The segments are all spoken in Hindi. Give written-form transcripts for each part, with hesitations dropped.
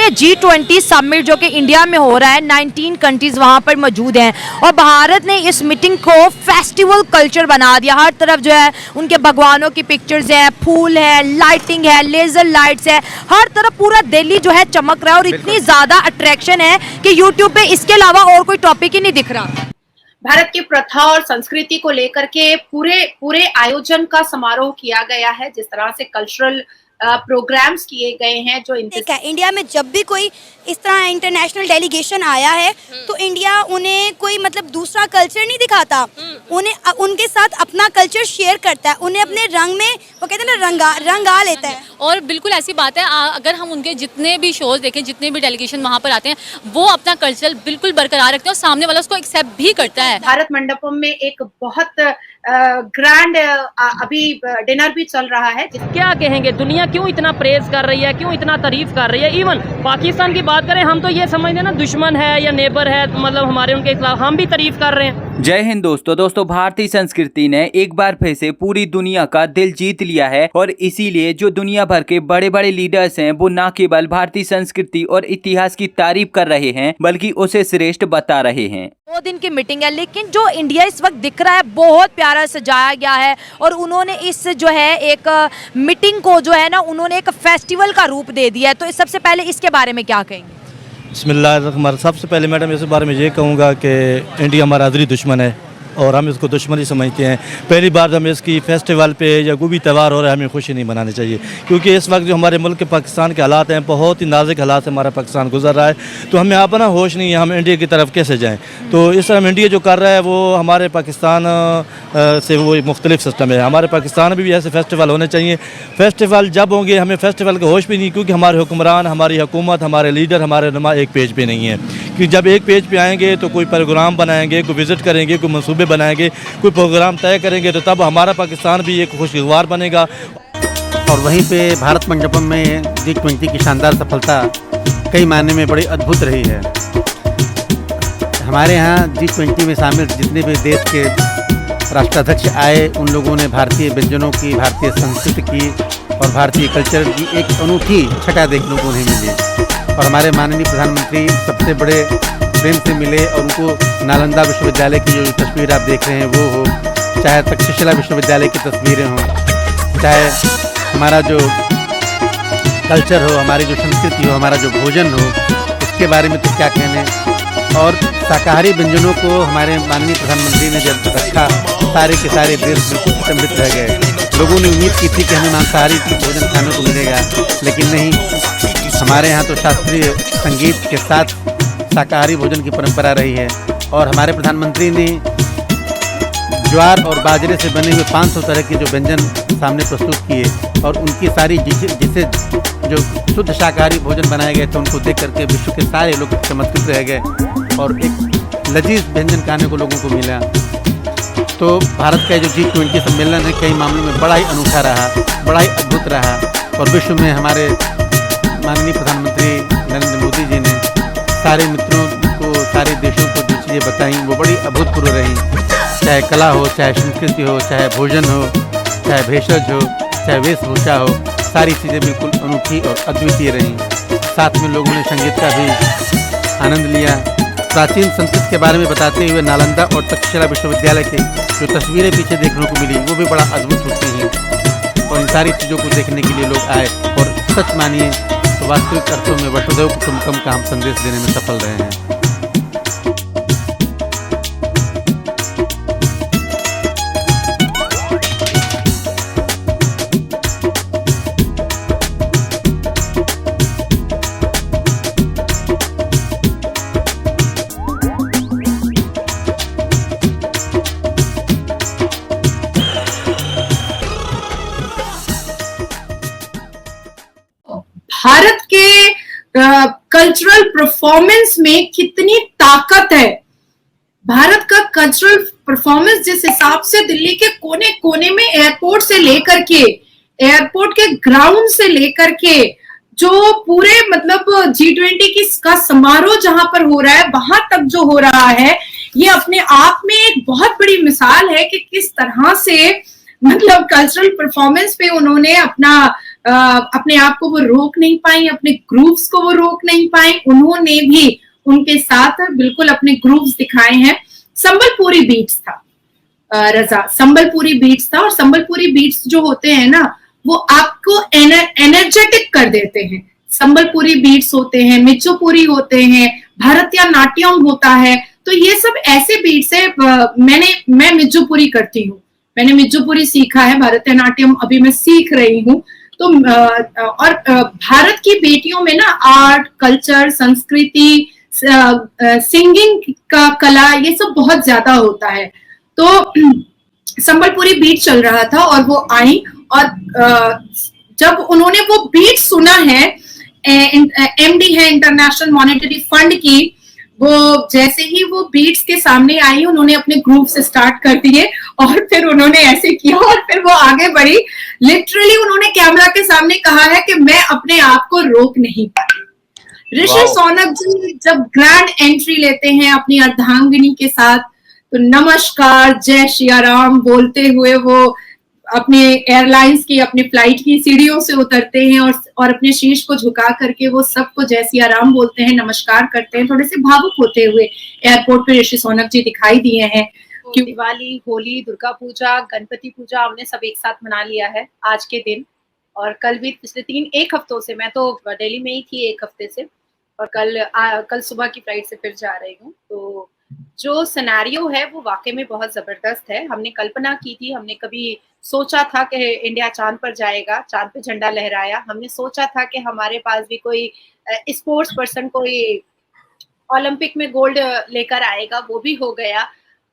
ये G20 समिट जो कि इंडिया में हो रहा है, 19 कंट्रीज वहां पर मौजूद हैं और भारत ने इस मीटिंग को फेस्टिवल कल्चर बना दिया। हर तरफ जो है उनके भगवानों की पिक्चर्स हैं, फूल है, लाइटिंग है, लेजर लाइट्स है, हर तरफ पूरा दिल्ली जो है चमक रहा है और इतनी ज्यादा अट्रैक्शन है कि यूट्यूब पे इसके अलावा और कोई टॉपिक ही नहीं दिख रहा। भारत की प्रथा और संस्कृति को लेकर के पूरे आयोजन का समारोह किया गया है। जिस तरह से कल्चरल प्रोग्राम्स किए गए हैं जो इंडिया में जब भी कोई इस तरह इंटरनेशनल डेलीगेशन आया है तो इंडिया उन्हें कोई मतलब दूसरा कल्चर नहीं दिखाता, उन्हें उनके साथ अपना कल्चर शेयर करता है, उन्हें अपने रंग में वो कहते हैं ना रंगा लेता है। और बिल्कुल ऐसी बात है, अगर हम उनके जितने भी शोज देखें, जितने भी डेलीगेशन वहाँ पर आते हैं, वो अपना कल्चर बिल्कुल बरकरार रखते हैं और सामने वाला उसको एक्सेप्ट भी करता है। भारत मंडपम में एक बहुत ग्रैंड अभी डिनर भी चल रहा है। क्या कहेंगे, दुनिया क्यों इतना प्रेज कर रही है, क्यों इतना तारीफ कर रही है? इवन पाकिस्तान की बात करें, हम तो ये समझते हैं ना दुश्मन है या नेबर है, मतलब हमारे उनके खिलाफ, हम भी तारीफ कर रहे हैं। जय हिंद दोस्तों, भारतीय संस्कृति ने एक बार फिर से पूरी दुनिया का दिल जीत लिया है और इसीलिए जो दुनिया भर के बड़े बड़े लीडर्स हैं वो न केवल भारतीय संस्कृति और इतिहास की तारीफ कर रहे हैं बल्कि उसे श्रेष्ठ बता रहे हैं। 2 दिन की मीटिंग है, लेकिन जो इंडिया इस वक्त दिख रहा है बहुत प्यारा सजाया गया है और उन्होंने इस जो है एक मीटिंग को जो है ना उन्होंने एक फेस्टिवल का रूप दे दिया है। तो सबसे पहले इसके बारे में क्या कहेंगे? बिस्मिल्लाह। सबसे पहले मैडम इस बारे में ये कहूँगा कि इंडिया हमारा आदरी दुश्मन है और हम इसको दुश्मनी समझते हैं। पहली बार हमें इसकी फेस्टिवल पे या कोई भी त्यौहार हो रहा है हमें खुशी नहीं मनानी चाहिए, क्योंकि इस वक्त जो हमारे मुल्क के पाकिस्तान के हालात हैं, बहुत ही नाजुक हालात से हमारा पाकिस्तान गुजर रहा है। तो हमें अपना होश नहीं है हम इंडिया की तरफ कैसे जाएँ। तो इस तरह इंडिया जो कर रहा है वो हमारे पाकिस्तान से वो मुख्तलिफ सिस्टम है। हमारे पाकिस्तान में भी ऐसे फेस्टिवल होने चाहिए। फेस्टिवल जब होंगे हमें फेस्टिवल का होश भी नहीं, क्योंकि हमारे हुक्मरान, हमारी हुकूमत, हमारे लीडर, हमारे नुमा एक पेज पे नहीं है। कि जब एक पेज पे आएंगे तो कोई प्रोग्राम बनाएंगे, कोई विज़िट करेंगे, कोई मंसूबे बनाएंगे, कोई प्रोग्राम तय करेंगे, तो तब हमारा पाकिस्तान भी एक खुशगवार बनेगा। और वहीं पे भारत मंडपम में G20 की शानदार सफलता कई मायने में बड़ी अद्भुत रही है। हमारे यहाँ G20 में शामिल जितने भी देश के राष्ट्राध्यक्ष आए उन लोगों ने भारतीय व्यंजनों की, भारतीय संस्कृति की और भारतीय कल्चर की एक अनूठी छटा देखने को नहीं मिली। और हमारे माननीय प्रधानमंत्री सबसे बड़े प्रेम से मिले और उनको नालंदा विश्वविद्यालय की जो तस्वीर आप देख रहे हैं वो हो, चाहे तक्षशिला विश्वविद्यालय की तस्वीरें हों, चाहे हमारा जो कल्चर हो, हमारी जो संस्कृति हो, हमारा जो भोजन हो, उसके बारे में तो क्या कहने। और शाकाहारी व्यंजनों को हमारे माननीय प्रधानमंत्री ने जब रखा सारे के सारे देश बिल्कुल अचंभित रह गए। लोगों ने उम्मीद की थी कि हमें मांसाहारी भोजन खाने को मिलेगा, लेकिन नहीं। हमारे यहाँ तो शास्त्रीय संगीत के साथ शाकाहारी भोजन की परंपरा रही है और हमारे प्रधानमंत्री ने ज्वार और बाजरे से बने हुए 500 तरह के जो व्यंजन सामने प्रस्तुत किए और उनकी सारी जिसे जो शुद्ध शाकाहारी भोजन बनाए गए थे उनको देख करके विश्व के सारे लोग चमत्कृत रह गए और एक लजीज व्यंजन खाने को लोगों को मिला। तो भारत का जो G20 सम्मेलन है कई मामलों में बड़ा ही अनूठा रहा, बड़ा ही अद्भुत रहा और विश्व में हमारे माननीय प्रधानमंत्री नरेंद्र मोदी जी ने सारे मित्रों को, सारे देशों को जो चीज़ें बताई वो बड़ी अभूतपूर्व रही। चाहे कला हो, चाहे संस्कृति हो, चाहे भोजन हो, चाहे भेषज हो, चाहे वेशभूषा हो, सारी चीज़ें बिल्कुल अनूठी और अद्वितीय रहीं। साथ में लोगों ने संगीत का भी आनंद लिया। प्राचीन संस्कृति के बारे में बताते हुए नालंदा और तक्षशिला विश्वविद्यालय की जो तस्वीरें पीछे देखने को मिली वो भी बड़ा अद्भुत होती हैं और इन सारी चीज़ों को देखने के लिए लोग आए और सच मानिए तो वास्तविक अर्थों में वसुधैव कुटुम्बकम का हम संदेश देने में सफल रहे हैं। भारत के कल्चरल परफॉर्मेंस में कितनी ताकत है। भारत का कल्चरल परफॉर्मेंस जिस हिसाब से दिल्ली के कोने कोने में एयरपोर्ट से लेकर के, एयरपोर्ट के ग्राउंड से लेकर के जो पूरे मतलब G20 का समारोह जहां पर हो रहा है वहां तक जो हो रहा है, ये अपने आप में एक बहुत बड़ी मिसाल है कि किस तरह से मतलब कल्चरल परफॉर्मेंस पे उन्होंने अपना अपने आप को वो रोक नहीं पाई, अपने ग्रूव्स को वो रोक नहीं पाई। उन्होंने भी उनके साथ बिल्कुल अपने ग्रूव्स दिखाए हैं। संबलपुरी बीट्स था रजा, संबलपुरी बीट्स था, और संबलपुरी बीट्स जो होते हैं ना वो आपको एनर्जेटिक कर देते हैं। संबलपुरी बीट्स होते हैं, मिच्चोपुरी होते हैं, भरतनाट्यम होता है। तो ये सब ऐसे बीट्स है। मैं मिच्चोपुरी करती हूँ, मैंने मिच्चोपुरी सीखा है, भरतनाट्यम अभी मैं सीख रही हूँ। तो और भारत की बेटियों में ना आर्ट, कल्चर, संस्कृति, सिंगिंग का कला, ये सब बहुत ज्यादा होता है। तो संबलपुरी बीट चल रहा था और वो आई, और जब उन्होंने वो बीट सुना है, एमडी है इंटरनेशनल मॉनेटरी फंड की, वो जैसे ही वो बीट्स के सामने आई, उन्होंने अपने ग्रुप से स्टार्ट कर दिए और फिर उन्होंने ऐसे किया और फिर वो आगे बढ़ी। लिटरली उन्होंने कैमरा के सामने कहा है कि मैं अपने आप को रोक नहीं पाई। ऋषि सोनक जी जब ग्रैंड एंट्री लेते हैं अपनी अर्धांगिनी के साथ, तो नमस्कार, जय श्री राम बोलते हुए वो अपने एयरलाइंस की, अपने फ्लाइट की सीढ़ियों से उतरते हैं और अपने शीश को झुका करके वो सबको जय श्री राम बोलते हैं, नमस्कार करते हैं। थोड़े से भावुक होते हुए एयरपोर्ट पे ऋषि सोनक जी दिखाई दिए हैं। कि दिवाली, होली, दुर्गा पूजा, गणपति पूजा हमने सब एक साथ मना लिया है आज के दिन। और कल भी पिछले एक हफ्तों से, मैं तो दिल्ली में ही थी एक हफ्ते से, और कल सुबह की फ्लाइट से फिर जा रही हूँ। तो जो सिनेरियो है वो वाकई में बहुत जबरदस्त है। हमने कल्पना की थी, हमने कभी सोचा था कि इंडिया चांद पर जाएगा, चांद पे झंडा लहराया। हमने सोचा था कि हमारे पास भी कोई स्पोर्ट्स पर्सन कोई ओलंपिक में गोल्ड लेकर आएगा, वो भी हो गया।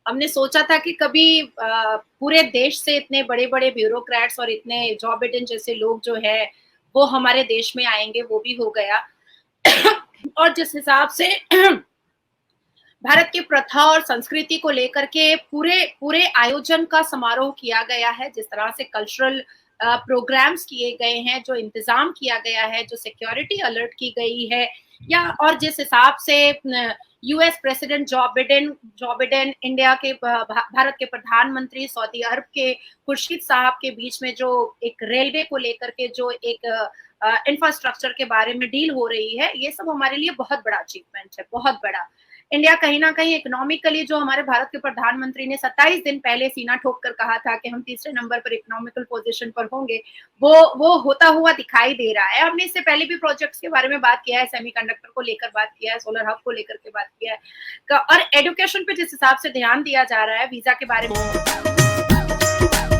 हमने सोचा था कि कभी पूरे देश से इतने बड़े बड़े ब्यूरोक्रेट्स और इतने जॉ बिडेन जैसे लोग जो है वो हमारे देश में आएंगे, वो भी हो गया। और जिस हिसाब से भारत की प्रथा और संस्कृति को लेकर के पूरे आयोजन का समारोह किया गया है, जिस तरह से कल्चरल प्रोग्राम्स किए गए हैं, जो इंतजाम किया गया है, जो सिक्योरिटी अलर्ट की गई है, या और जिस हिसाब से US president jaw Biden India के भारत के प्रधानमंत्री सऊदी अरब के खुर्शीद साहब के बीच में जो एक रेलवे को लेकर के जो एक इंफ्रास्ट्रक्चर के बारे में डील हो रही है, ये सब हमारे लिए बहुत बड़ा अचीवमेंट है, बहुत बड़ा। इंडिया कहीं ना कहीं इकोनॉमिकली, जो हमारे भारत के प्रधानमंत्री ने 27 दिन पहले सीना ठोक कर कहा था कि हम तीसरे नंबर पर इकोनॉमिकल पोजीशन पर होंगे, वो होता हुआ दिखाई दे रहा है। हमने इससे पहले भी प्रोजेक्ट्स के बारे में बात किया है, सेमीकंडक्टर को लेकर बात किया है, सोलर हब को लेकर के बात किया है, और एजुकेशन पे जिस हिसाब से ध्यान दिया जा रहा है, वीजा के बारे में